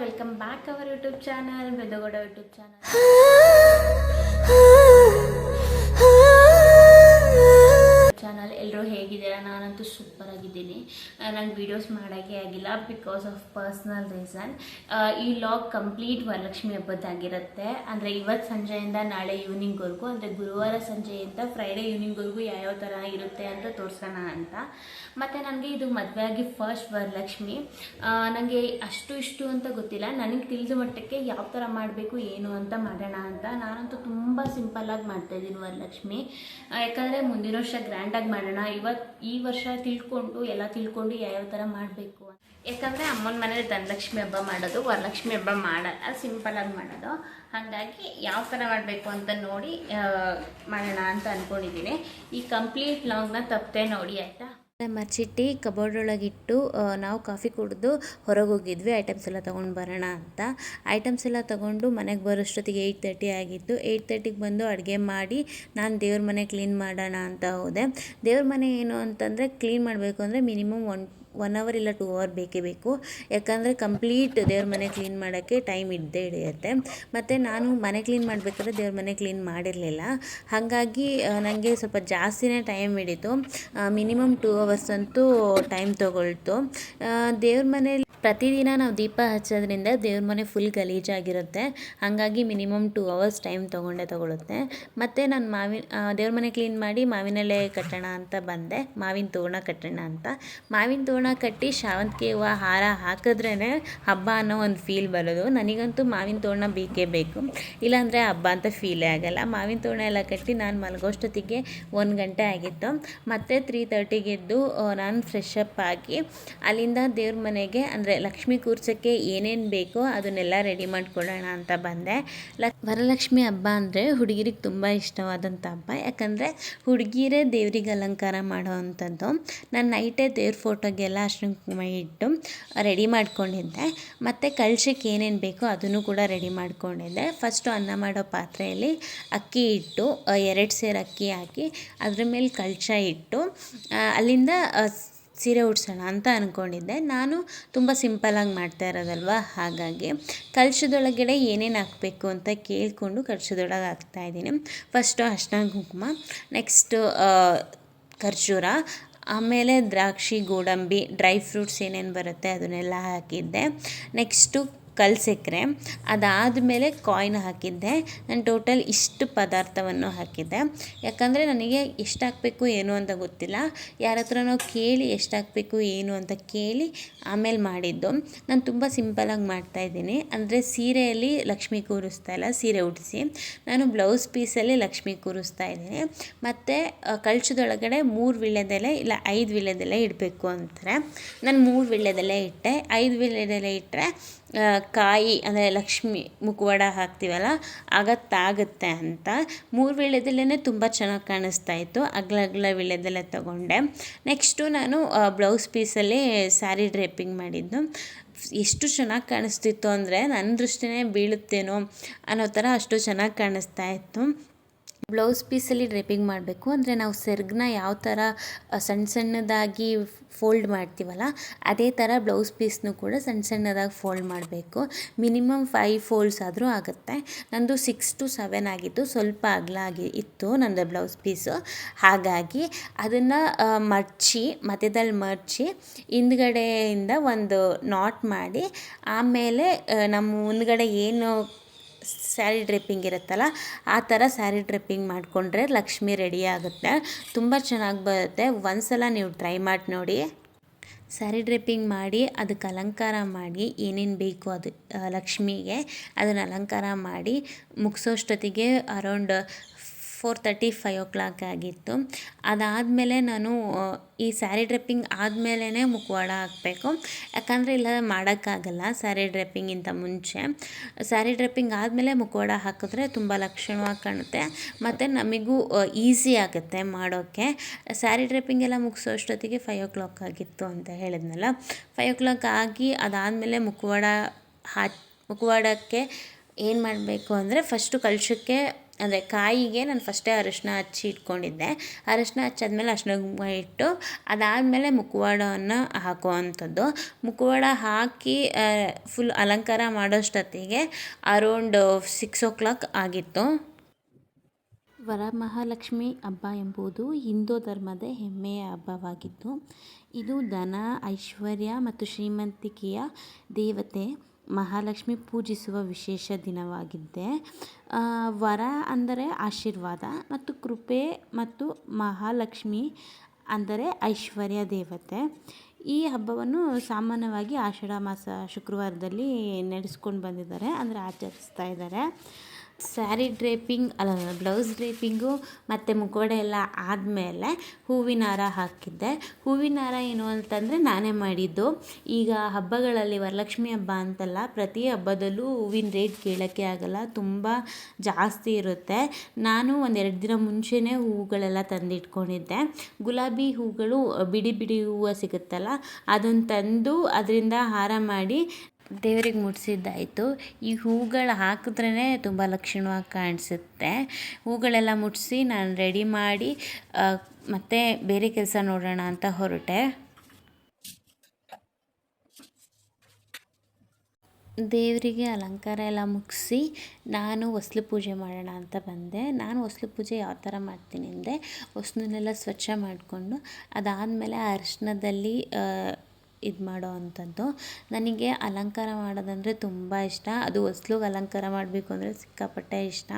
Welcome back our YouTube channel Bedagowda YouTube channel. ಎಲ್ಲರೂ ಹೇಗಿದ್ದೀರಾ? ನಾನಂತೂ ಸೂಪರ್ ಆಗಿದ್ದೀನಿ. ನಂಗೆ ವೀಡಿಯೋಸ್ ಮಾಡೋಕ್ಕೆ ಆಗಿಲ್ಲ ಬಿಕಾಸ್ ಆಫ್ ಪರ್ಸ್ನಲ್ ರೀಸನ್. ಈ ಲಾಗ್ ಕಂಪ್ಲೀಟ್ ವರಲಕ್ಷ್ಮಿ ಹಬ್ಬದ್ದಾಗಿರುತ್ತೆ. ಅಂದರೆ ಇವತ್ತು ಸಂಜೆಯಿಂದ ನಾಳೆ ಈವ್ನಿಂಗ್ವರೆಗೂ, ಅಂದರೆ ಗುರುವಾರ ಸಂಜೆಯಿಂದ ಫ್ರೈಡೇ ಈವ್ನಿಂಗ್ವರೆಗೂ ಯಾವ್ಯಾವ ಥರ ಇರುತ್ತೆ ಅಂತ ತೋರಿಸೋಣ ಅಂತ. ಮತ್ತು ನನಗೆ ಇದು ಮದುವೆ ಆಗಿ ಫಸ್ಟ್ ವರಲಕ್ಷ್ಮಿ. ನನಗೆ ಅಷ್ಟು ಇಷ್ಟು ಅಂತ ಗೊತ್ತಿಲ್ಲ. ನನಗೆ ತಿಳಿದ ಮಟ್ಟಕ್ಕೆ ಯಾವ ಥರ ಮಾಡಬೇಕು ಏನು ಅಂತ ಮಾಡೋಣ ಅಂತ. ನಾನಂತೂ ತುಂಬ ಸಿಂಪಲ್ಲಾಗಿ ಮಾಡ್ತಾಯಿದ್ದೀನಿ ವರಲಕ್ಷ್ಮಿ. ಯಾಕಂದರೆ ಮುಂದಿನ ವರ್ಷ ಗ್ರ್ಯಾಂಡಾಗಿ ಮಾಡೋಣ. ಈ ವರ್ಷ ಎಲ್ಲ ತಿಳ್ಕೊಂಡು ಯಾವ್ಯಾವ ಥರ ಮಾಡಬೇಕು. ಯಾಕಂದರೆ ಅಮ್ಮನ ಮನೇಲಿ ಧನಲಕ್ಷ್ಮಿ ಹಬ್ಬ ಮಾಡೋದು, ವರಲಕ್ಷ್ಮಿ ಹಬ್ಬ ಮಾಡಲ್ಲ, ಸಿಂಪಲಾಗಿ ಮಾಡೋದು. ಹಾಗಾಗಿ ಯಾವ ಥರ ಮಾಡಬೇಕು ಅಂತ ನೋಡಿ ಮಾಡೋಣ ಅಂತ ಅಂದ್ಕೊಂಡಿದ್ದೀನಿ. ಈ ಕಂಪ್ಲೀಟ್ ಲಾಗ್ನ ತಪ್ಪದೆ ನೋಡಿ, ಆಯಿತಾ? ಮರ್ಚಿಟ್ಟು ಕಬೋರ್ಡ್ ಒಳಗಿಟ್ಟು ನಾವು ಕಾಫಿ ಕುಡಿದು ಹೊರಗೆ ಹೋಗಿದ್ವಿ ಐಟಮ್ಸ್ ಎಲ್ಲ ತೊಗೊಂಡು ಬರೋಣ ಅಂತ. ಐಟಮ್ಸ್ ಎಲ್ಲ ತೊಗೊಂಡು ಮನೆಗೆ ಬರೋಷ್ಟೊತ್ತಿಗೆ 8:30 ಆಗಿತ್ತು. 8:30ಗೆ ಬಂದು ಅಡುಗೆ ಮಾಡಿ ನಾನು ದೇವ್ರ ಮನೆ ಕ್ಲೀನ್ ಮಾಡೋಣ ಅಂತ ಹೋದೆ. ದೇವ್ರ ಮನೆ ಏನು ಅಂತಂದರೆ ಕ್ಲೀನ್ ಮಾಡಬೇಕು ಅಂದರೆ ಮಿನಿಮಮ್ 1 ಅವರ್ ಇಲ್ಲ 2 ಅವರ್ ಬೇಕೇ ಬೇಕು. ಯಾಕಂದರೆ ಕಂಪ್ಲೀಟ್ ದೇವ್ರ ಮನೆ ಕ್ಲೀನ್ ಮಾಡೋಕ್ಕೆ ಟೈಮ್ ಇದ್ದೇ ಹಿಡಿಯುತ್ತೆ. ಮತ್ತು ನಾನು ಮನೆ ಕ್ಲೀನ್ ಮಾಡಬೇಕಾದ್ರೆ ದೇವ್ರ ಮನೆ ಕ್ಲೀನ್ ಮಾಡಿರಲಿಲ್ಲ. ಹಾಗಾಗಿ ನನಗೆ ಸ್ವಲ್ಪ ಜಾಸ್ತಿನೇ ಟೈಮ್ ಹಿಡಿತು. ಮಿನಿಮಮ್ 2 ಅವರ್ಸ್ ಅಂತೂ ಟೈಮ್ ತೊಗೊಳ್ತು. ದೇವ್ರ ಮನೇಲಿ ಪ್ರತಿದಿನ ನಾವು ದೀಪ ಹಚ್ಚೋದ್ರಿಂದ ದೇವ್ರ ಮನೆ ಫುಲ್ ಗಲೀಜಾಗಿರುತ್ತೆ. ಹಾಗಾಗಿ ಮಿನಿಮಮ್ 2 ಅವರ್ಸ್ ಟೈಮ್ ತೊಗೊಳುತ್ತೆ. ಮತ್ತು ನಾನು ದೇವ್ರ ಮನೆ ಕ್ಲೀನ್ ಮಾಡಿ ಮಾವಿನೆಲೆ ಕಟ್ಟೋಣ ಅಂತ ಬಂದೆ. ಮಾವಿನ ತೋರಣ ಕಟ್ಟೋಣ ಅಂತ ಮಾವಿನ ತೋರಣ ಕಟ್ಟಿ ಶಾವಂತಿಗೆ ಹೂವು ಹಾರ ಹಾಕಿದ್ರೇ ಹಬ್ಬ ಅನ್ನೋ ಒಂದು ಫೀಲ್ ಬರೋದು. ನನಗಂತೂ ಮಾವಿನ ತೋರಣ ಬೇಕೇ ಬೇಕು, ಇಲ್ಲಾಂದರೆ ಹಬ್ಬ ಅಂತ ಫೀಲೇ ಆಗೋಲ್ಲ. ಮಾವಿನ ತೋರಣ ಎಲ್ಲ ಕಟ್ಟಿ ನಾನು ಮಲಗೋಷ್ಟೊತ್ತಿಗೆ 1 ಗಂಟೆ ಆಗಿತ್ತು. ಮತ್ತು 3:30ಗೆ ಎದ್ದು ನಾನು ಫ್ರೆಶ್ ಅಪ್ ಆಗಿ ಅಲ್ಲಿಂದ ದೇವ್ರ ಮನೆಗೆ ಅಂದರೆ ಲಕ್ಷ್ಮಿ ಕೂರ್ಸೋಕ್ಕೆ ಏನೇನು ಬೇಕೋ ಅದನ್ನೆಲ್ಲ ರೆಡಿ ಮಾಡ್ಕೊಳ್ಳೋಣ ಅಂತ ಬಂದೆ. ವರಲಕ್ಷ್ಮಿ ಹಬ್ಬ ಅಂದರೆ ಹುಡುಗಿರಿಗೆ ತುಂಬ ಇಷ್ಟವಾದಂಥ ಹಬ್ಬ. ಯಾಕಂದರೆ ಹುಡುಗಿರೇ ದೇವ್ರಿಗೆ ಅಲಂಕಾರ ಮಾಡೋ ಅಂಥದ್ದು. ನಾನು ನೈಟೇ ದೇವ್ರ ಫೋಟೋಗೆಲ್ಲ ಅರ್ಶಿನ ಕುಂಕುಮ ಇಟ್ಟು ರೆಡಿ ಮಾಡ್ಕೊಂಡಿದ್ದೆ. ಮತ್ತು ಕಳಶಕ್ಕೆ ಏನೇನು ಬೇಕೋ ಅದನ್ನು ಕೂಡ ರೆಡಿ ಮಾಡ್ಕೊಂಡಿದ್ದೆ. ಫಸ್ಟು ಅನ್ನ ಮಾಡೋ ಪಾತ್ರೆಯಲ್ಲಿ ಅಕ್ಕಿ ಇಟ್ಟು 2 ಸೇರು ಅಕ್ಕಿ ಹಾಕಿ ಅದ್ರ ಮೇಲೆ ಕಳಶ ಇಟ್ಟು ಅಲ್ಲಿಂದ ಸೀರೆ ಉಡ್ಸೋಣ ಅಂತ ಅಂದ್ಕೊಂಡಿದ್ದೆ. ನಾನು ತುಂಬ ಸಿಂಪಲಾಗಿ ಮಾಡ್ತಾ ಇರೋದಲ್ವ, ಹಾಗಾಗಿ ಕಲಶದೊಳಗಡೆ ಏನೇನು ಹಾಕಬೇಕು ಅಂತ ಕೇಳಿಕೊಂಡು ಕಲಶದೊಳಗೆ ಹಾಕ್ತಾಯಿದ್ದೀನಿ. ಫಸ್ಟು ಅರ್ಶಿನ ಕುಂಕುಮ, ನೆಕ್ಸ್ಟು ಖರ್ಜೂರ, ಆಮೇಲೆ ದ್ರಾಕ್ಷಿ, ಗೋಡಂಬಿ, ಡ್ರೈ ಫ್ರೂಟ್ಸ್ ಏನೇನು ಬರುತ್ತೆ ಅದನ್ನೆಲ್ಲ ಹಾಕಿದ್ದೆ. ನೆಕ್ಸ್ಟು ಕಲ್ಸಕ್ರೆ, ಅದಾದಮೇಲೆ ಕಾಯಿನ್ ಹಾಕಿದ್ದೆ. ನಾನು ಟೋಟಲ್ ಇಷ್ಟು ಪದಾರ್ಥವನ್ನು ಹಾಕಿದ್ದೆ. ಯಾಕಂದರೆ ನನಗೆ ಎಷ್ಟು ಹಾಕಬೇಕು ಏನು ಅಂತ ಗೊತ್ತಿಲ್ಲ. ಯಾರ ಹತ್ರನೋ ಕೇಳಿ ಎಷ್ಟು ಹಾಕಬೇಕು ಏನು ಅಂತ ಕೇಳಿ ಆಮೇಲೆ ಮಾಡಿದ್ದು. ನಾನು ತುಂಬ ಸಿಂಪಲಾಗಿ ಮಾಡ್ತಾಯಿದ್ದೀನಿ. ಅಂದರೆ ಸೀರೆಯಲ್ಲಿ ಲಕ್ಷ್ಮಿ ಕೂರಿಸ್ತಾ ಇಲ್ಲ, ಸೀರೆ ಉಡಿಸಿ ನಾನು ಬ್ಲೌಸ್ ಪೀಸಲ್ಲಿ ಲಕ್ಷ್ಮಿ ಕೂರಿಸ್ತಾ ಇದ್ದೀನಿ. ಮತ್ತು ಕಳಶದೊಳಗಡೆ 3 ವೀಳ್ಯದೆಲೆ ಇಲ್ಲ 5 ವೀಳ್ಯದೆಲೆ ಇಡಬೇಕು ಅಂತಾರೆ. ನಾನು 3 ವೀಳ್ಯದೆಲೆ ಇಟ್ಟೆ. 5 ವೀಳ್ಯದೆಲೆ ಇಟ್ಟರೆ ಕಾಯಿ ಅಂದರೆ ಲಕ್ಷ್ಮಿ ಮುಖವಾಡ ಹಾಕ್ತೀವಲ್ಲ ಆಗತ್ತಾಗುತ್ತೆ ಅಂತ 3 ವೀಳ್ಯದೆಲೆನೇ ತುಂಬ ಚೆನ್ನಾಗಿ ಕಾಣಿಸ್ತಾ ಇತ್ತು. ಅಗ್ಲ ವೀಳ್ಯದೆಲೆ ತೊಗೊಂಡೆ. ನೆಕ್ಸ್ಟು ನಾನು ಬ್ಲೌಸ್ ಪೀಸಲ್ಲಿ ಸ್ಯಾರಿ ಡ್ರೇಪಿಂಗ್ ಮಾಡಿದ್ದು. ಎಷ್ಟು ಚೆನ್ನಾಗಿ ಕಾಣಿಸ್ತಿತ್ತು ಅಂದರೆ ನನ್ನ ದೃಷ್ಟಿನೇ ಬೀಳುತ್ತೇನೋ ಅನ್ನೋ ಥರ ಅಷ್ಟು ಚೆನ್ನಾಗಿ ಕಾಣಿಸ್ತಾ ಇತ್ತು. ಬ್ಲೌಸ್ ಪೀಸಲ್ಲಿ ಡ್ರೇಪಿಂಗ್ ಮಾಡಬೇಕು ಅಂದರೆ ನಾವು ಸೆರ್ಗನ್ನ ಯಾವ ಥರ ಸಣ್ಣದಾಗಿ ಫೋಲ್ಡ್ ಮಾಡ್ತೀವಲ್ಲ ಅದೇ ಥರ ಬ್ಲೌಸ್ ಪೀಸ್ನು ಕೂಡ ಸಣ್ಣದಾಗಿ ಫೋಲ್ಡ್ ಮಾಡಬೇಕು. ಮಿನಿಮಮ್ 5 ಫೋಲ್ಡ್ಸ್ ಆದರೂ ಆಗುತ್ತೆ. ನಂದು 6 to 7 ಆಗಿತ್ತು, ಸ್ವಲ್ಪ ಅಗಲ ಇತ್ತು ನಂದು ಬ್ಲೌಸ್ ಪೀಸು. ಹಾಗಾಗಿ ಅದನ್ನು ಮಧ್ಯದಲ್ಲಿ ಮಡಚಿ ಹಿಂದ್ಗಡೆಯಿಂದ ಒಂದು ನಾಟ್ ಮಾಡಿ ಆಮೇಲೆ ನಮ್ಮ ಮುಂದ್ಗಡೆ ಏನು ಸ್ಯಾರಿ ಡ್ರೇಪಿಂಗ್ ಇರುತ್ತಲ್ಲ ಆ ಥರ ಸ್ಯಾರಿ ಡ್ರೇಪಿಂಗ್ ಮಾಡಿಕೊಂಡ್ರೆ ಲಕ್ಷ್ಮಿ ರೆಡಿ ಆಗುತ್ತೆ. ತುಂಬ ಚೆನ್ನಾಗಿ ಬರುತ್ತೆ. ಒಂದ್ಸಲ ನೀವು ಟ್ರೈ ಮಾಡಿ ನೋಡಿ. ಸ್ಯಾರಿ ಡ್ರೇಪಿಂಗ್ ಮಾಡಿ ಅದಕ್ಕೆ ಅಲಂಕಾರ ಮಾಡಿ ಏನೇನು ಬೇಕು ಅದು ಲಕ್ಷ್ಮಿಗೆ ಅದನ್ನು ಅಲಂಕಾರ ಮಾಡಿ ಮುಗಿಸೋಷ್ಟೊತ್ತಿಗೆ ಅರೌಂಡ್ 4:30, 5 o'clock ಆಗಿತ್ತು. ಅದಾದಮೇಲೆ ನಾನು ಈ ಸ್ಯಾರಿ ಡ್ರೇಪಿಂಗ್ ಆದಮೇಲೆ ಮುಖವಾಡ ಹಾಕಬೇಕು. ಯಾಕಂದರೆ ಇಲ್ಲ ಮಾಡೋಕ್ಕಾಗಲ್ಲ ಸ್ಯಾರಿ ಡ್ರೇಪಿಂಗಿಂತ ಮುಂಚೆ. ಸ್ಯಾರಿ ಡ್ರೇಪಿಂಗ್ ಆದಮೇಲೆ ಮುಖವಾಡ ಹಾಕಿದ್ರೆ ತುಂಬ ಲಕ್ಷಣವಾಗಿ ಕಾಣುತ್ತೆ ಮತ್ತು ನಮಗೂ ಈಸಿ ಆಗುತ್ತೆ ಮಾಡೋಕ್ಕೆ. ಸ್ಯಾರಿ ಡ್ರೇಪಿಂಗ್ ಎಲ್ಲ ಮುಗಿಸೋಷ್ಟೊತ್ತಿಗೆ 5 o'clock ಆಗಿತ್ತು ಅಂತ ಹೇಳಿದ್ನಲ್ಲ. 5 o'clock ಆಗಿ ಅದಾದಮೇಲೆ ಮುಖವಾಡಕ್ಕೆ ಏನು ಮಾಡಬೇಕು ಅಂದರೆ ಫಸ್ಟು ಕಳಶಕ್ಕೆ ಅಂದರೆ ಕಾಯಿಗೆ ನಾನು ಫಸ್ಟೇ ಅರಿಶಿನ ಹಚ್ಚಿ ಇಟ್ಕೊಂಡಿದ್ದೆ. ಅರಿಶಿನ ಹಚ್ಚಾದ್ಮೇಲೆ ಅರಿಶಿನ ಕುಂಕುಮ ಇಟ್ಟು ಅದಾದಮೇಲೆ ಮುಖವಾಡವನ್ನು ಹಾಕುವಂಥದ್ದು. ಮುಖವಾಡ ಹಾಕಿ ಫುಲ್ ಅಲಂಕಾರ ಮಾಡೋಷ್ಟೊತ್ತಿಗೆ ಅರೌಂಡ್ 6 o'clock ಆಗಿತ್ತು. ವರಮಹಾಲಕ್ಷ್ಮಿ ಹಬ್ಬ ಎಂಬುದು ಹಿಂದೂ ಧರ್ಮದ ಹೆಮ್ಮೆಯ ಹಬ್ಬವಾಗಿದ್ದು, ಇದು ಧನ, ಐಶ್ವರ್ಯ ಮತ್ತು ಶ್ರೀಮಂತಿಕೆಯ ದೇವತೆ ಮಹಾಲಕ್ಷ್ಮಿ ಪೂಜಿಸುವ ವಿಶೇಷ ದಿನವಾಗಿದೆ. ವರ ಅಂದರೆ ಆಶೀರ್ವಾದ ಮತ್ತು ಕೃಪೆ ಮತ್ತು ಮಹಾಲಕ್ಷ್ಮಿ ಅಂದರೆ ಐಶ್ವರ್ಯ ದೇವತೆ. ಈ ಹಬ್ಬವನ್ನು ಸಾಮಾನ್ಯವಾಗಿ ಆಷಾಢ ಮಾಸ ಶುಕ್ರವಾರದಲ್ಲಿ ನಡೆಸ್ಕೊಂಡು ಬಂದಿದ್ದಾರೆ, ಅಂದರೆ ಆಚರಿಸ್ತಾ ಇದ್ದಾರೆ. ಸ್ಯಾರಿ ಡ್ರೇಪಿಂಗ್ ಬ್ಲೌಸ್ ಡ್ರೇಪಿಂಗು ಮತ್ತು ಮುಖವಾಡ ಎಲ್ಲ ಆದಮೇಲೆ ಹೂವಿನ ಹಾರ ಹಾಕಿದ್ದೆ. ಹೂವಿನ ಹಾರ ಏನು ಅಂತಂದರೆ ನಾನೇ ಮಾಡಿದ್ದು. ಈಗ ಹಬ್ಬಗಳಲ್ಲಿ ವರಲಕ್ಷ್ಮಿ ಹಬ್ಬ ಅಂತಲ್ಲ, ಪ್ರತಿ ಹಬ್ಬದಲ್ಲೂ ಹೂವಿನ ರೇಟ್ ಕೇಳೋಕ್ಕೆ ಆಗಲ್ಲ, ತುಂಬ ಜಾಸ್ತಿ ಇರುತ್ತೆ. ನಾನು 1-2 ದಿನ ಮುಂಚೆನೇ ಹೂವುಗಳೆಲ್ಲ ತಂದಿಟ್ಕೊಂಡಿದ್ದೆ. ಗುಲಾಬಿ ಹೂಗಳು ಬಿಡಿ ಬಿಡಿ ಹೂವು ಸಿಗುತ್ತಲ್ಲ, ಅದನ್ನು ತಂದು ಅದರಿಂದ ಹಾರ ಮಾಡಿ ದೇವರಿಗೆ ಮುಡಿಸಿದ್ದಾಯಿತು. ಈ ಹೂಗಳು ಹಾಕಿದ್ರೇ ತುಂಬ ಲಕ್ಷಣವಾಗಿ ಕಾಣಿಸುತ್ತೆ. ಹೂಗಳೆಲ್ಲ ಮುಡಿಸಿ ನಾನು ರೆಡಿ ಮಾಡಿ ಮತ್ತೆ ಬೇರೆ ಕೆಲಸ ನೋಡೋಣ ಅಂತ ಹೊರಟೆ. ದೇವರಿಗೆ ಅಲಂಕಾರ ಎಲ್ಲ ಮುಗಿಸಿ ನಾನು ಹೊಸ್ಲು ಪೂಜೆ ಮಾಡೋಣ ಅಂತ ಬಂದೆ. ನಾನು ಹೊಸ್ಲು ಪೂಜೆ ಯಾವ ಥರ ಮಾಡ್ತೀನಿ ಅಂದರೆ, ಹೊಸ್ಲನ್ನೆಲ್ಲ ಸ್ವಚ್ಛ ಮಾಡಿಕೊಂಡು ಅದಾದಮೇಲೆ ಅರಿಶಿನದಲ್ಲಿ ಇದು ಮಾಡೋ ಅಂಥದ್ದು. ನನಗೆ ಅಲಂಕಾರ ಮಾಡೋದಂದರೆ ತುಂಬ ಇಷ್ಟ. ಅದು ಹೊಸ್ಲಿಗೆ ಅಲಂಕಾರ ಮಾಡಬೇಕು ಅಂದರೆ ಸಿಕ್ಕಾಪಟ್ಟೆ ಇಷ್ಟ.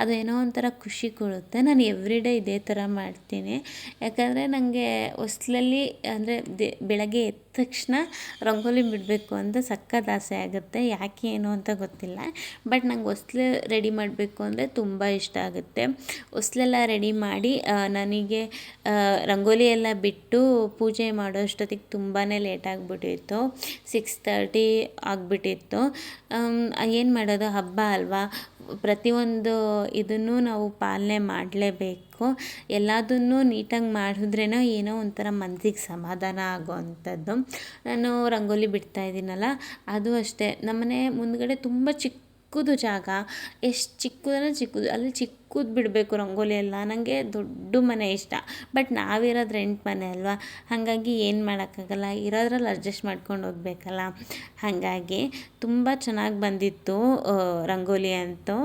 ಅದು ಏನೋ ಒಂಥರ ಖುಷಿ ಕೊಡುತ್ತೆ. ನಾನು ಎವ್ರಿಡೇ ಇದೇ ಥರ ಮಾಡ್ತೀನಿ. ಯಾಕಂದರೆ ನನಗೆ ಹೊಸ್ಲಲ್ಲಿ ಅಂದರೆ ಬೆಳಗ್ಗೆ ಎದ್ದ ತಕ್ಷಣ ರಂಗೋಲಿ ಬಿಡಬೇಕು ಅಂತ ಸಖತ್ ಆಸೆ ಆಗುತ್ತೆ. ಯಾಕೆ ಏನು ಅಂತ ಗೊತ್ತಿಲ್ಲ, ಬಟ್ ನಂಗೆ ಹೊಸ್ಲು ರೆಡಿ ಮಾಡಬೇಕು ಅಂದರೆ ತುಂಬ ಇಷ್ಟ ಆಗುತ್ತೆ. ಹೊಸ್ಲೆಲ್ಲ ರೆಡಿ ಮಾಡಿ ನನಗೆ ರಂಗೋಲಿ ಎಲ್ಲ ಬಿಟ್ಟು ಪೂಜೆ ಮಾಡೋಷ್ಟೊತ್ತಿಗೆ ತುಂಬಾ ಲೇಟ್ ಆಗಿಬಿಟ್ಟಿತ್ತು. 6:30 ಆಗಿಬಿಟ್ಟಿತ್ತು. ಏನು ಮಾಡೋದು, ಹಬ್ಬ ಅಲ್ವಾ, ಪ್ರತಿಯೊಂದು ಇದನ್ನು ನಾವು ಪಾಲನೆ ಮಾಡಲೇಬೇಕು. ಎಲ್ಲದನ್ನೂ ನೀಟಾಗಿ ಮಾಡಿದ್ರೇ ಏನೋ ಒಂಥರ ಮನಸ್ಸಿಗೆ ಸಮಾಧಾನ ಆಗೋವಂಥದ್ದು. ನಾನು ರಂಗೋಲಿ ಬಿಡ್ತಾ ಇದ್ದೀನಲ್ಲ, ಅದು ಅಷ್ಟೇ. ನಮ್ಮನೆ ಮುಂದ್ಗಡೆ ತುಂಬ ಚಿಕ್ಕದು ಜಾಗ, ಎಷ್ಟು ಚಿಕ್ಕದಂದರೆ ಚಿಕ್ಕದು, ಅಲ್ಲಿ ಚಿಕ್ಕದು ಬಿಡಬೇಕು ರಂಗೋಲಿ ಎಲ್ಲ. ನನಗೆ ದೊಡ್ಡ ಮನೆ ಇಷ್ಟ, ಬಟ್ ನಾವಿರೋದು ರೆಂಟ್ ಮನೆ ಅಲ್ವಾ, ಹಾಗಾಗಿ ಏನು ಮಾಡೋಕ್ಕಾಗಲ್ಲ, ಇರೋದ್ರಲ್ಲಿ ಅಡ್ಜಸ್ಟ್ ಮಾಡ್ಕೊಂಡು ಹೋಗ್ಬೇಕಲ್ಲ. ಹಾಗಾಗಿ ತುಂಬ ಚೆನ್ನಾಗಿ ಬಂದಿತ್ತು ರಂಗೋಲಿ ಅಂತೂ.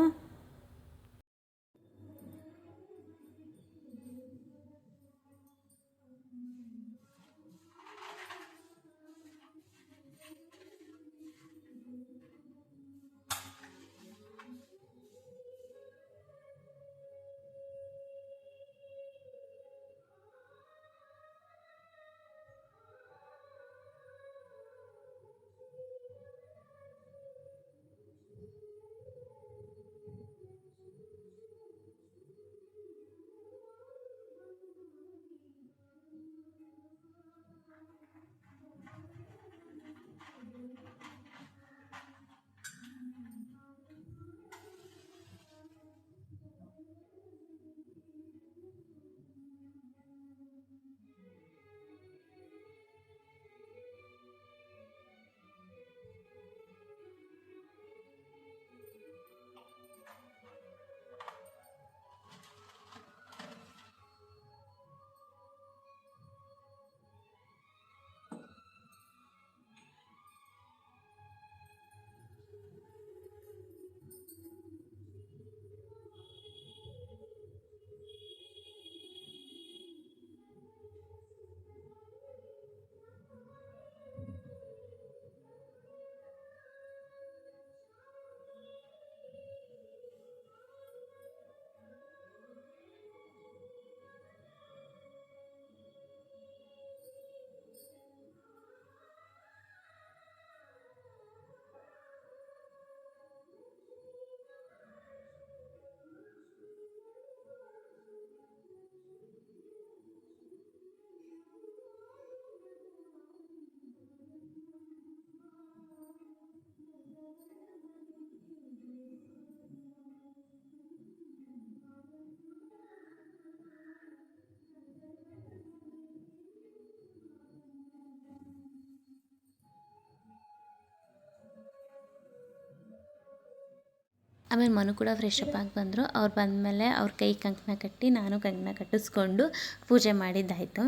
ಆಮೇಲೆ ಮನು ಕೂಡ ಫ್ರೆಶ್ ಅಪ್ ಆಗಿ ಬಂದರು. ಅವ್ರು ಬಂದಮೇಲೆ ಅವ್ರ ಕೈ ಕಂಕಣ ಕಟ್ಟಿ ನಾನು ಕಂಕಣ ಕಟ್ಟಿಸ್ಕೊಂಡು ಪೂಜೆ ಮಾಡಿದ್ದಾಯಿತು.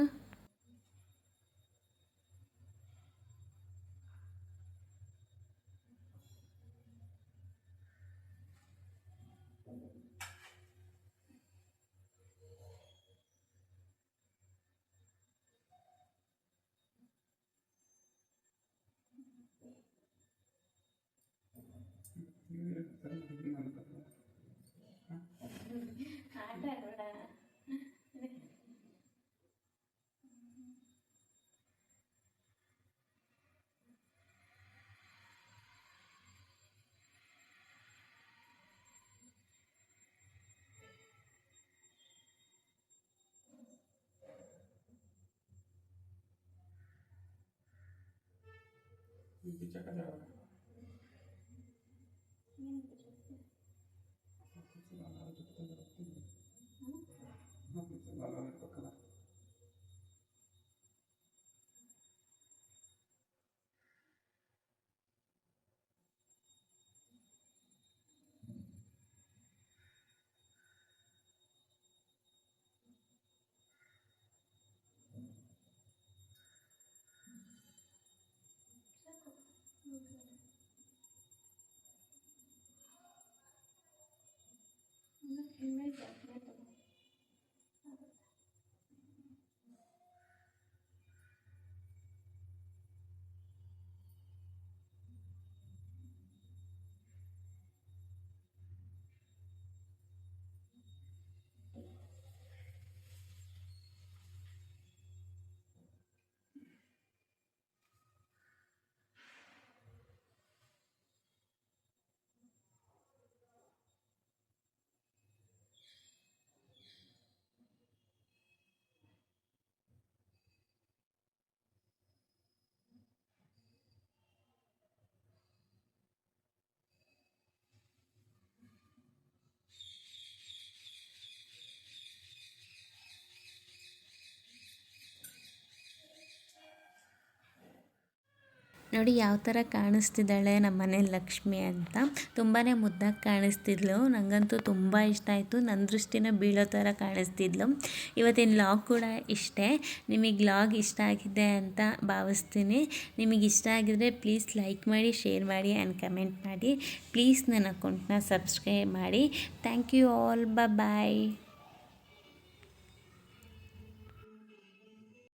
ನೋಡಿ ಯಾವ ಥರ ಕಾಣಿಸ್ತಿದ್ದಾಳೆ ನಮ್ಮ ಮನೆ ಲಕ್ಷ್ಮಿ ಅಂತ. ತುಂಬಾ ಮುದ್ದಾಗಿ ಕಾಣಿಸ್ತಿದ್ಲು. ನನಗಂತೂ ತುಂಬ ಇಷ್ಟ ಆಯಿತು. ನನ್ನ ದೃಷ್ಟಿನ ಬೀಳೋ ಥರ ಕಾಣಿಸ್ತಿದ್ಲು. ಇವತ್ತಿನ ಲಾಗ್ ಕೂಡ ಇಷ್ಟೇ. ನಿಮಗೆ ಲಾಗ್ ಇಷ್ಟ ಆಗಿದೆ ಅಂತ ಭಾವಿಸ್ತೀನಿ. ನಿಮಗೆ ಇಷ್ಟ ಆಗಿದ್ರೆ ಪ್ಲೀಸ್ ಲೈಕ್ ಮಾಡಿ, ಶೇರ್ ಮಾಡಿ ಆ್ಯಂಡ್ ಕಮೆಂಟ್ ಮಾಡಿ. ಪ್ಲೀಸ್ ನನ್ನ ಅಕೌಂಟ್ನ ಸಬ್ಸ್ಕ್ರೈಬ್ ಮಾಡಿ. Thank you all. ಬಾಯ್.